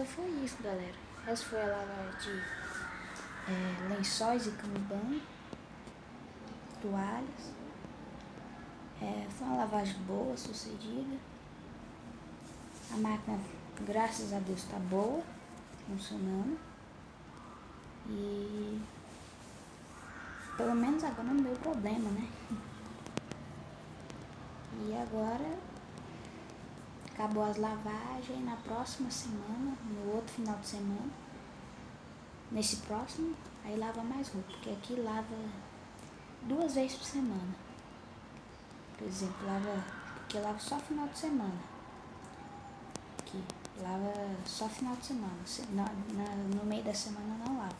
então foi isso, galera. Essa foi a lavagem de lençóis e cama e banho, toalhas. Foi uma lavagem boa, sucedida. A máquina, graças a Deus, está boa, funcionando. E pelo menos agora não deu problema, né? E agora acabou as lavagens. Na próxima semana, no outro final de semana, nesse próximo, aí lava mais roupa, porque aqui lava 2 vezes por semana. Por exemplo, porque lava só final de semana. Aqui, lava só final de semana. No meio da semana não lava.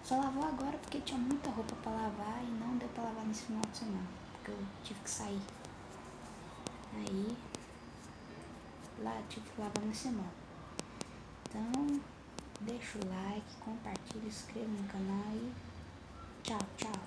Só lavou agora porque tinha muita roupa pra lavar e não deu pra lavar nesse final de semana, porque eu tive que sair. Aí, lá tive que lavar na semana. Então, deixa o like, compartilha, inscreva no canal e tchau, tchau.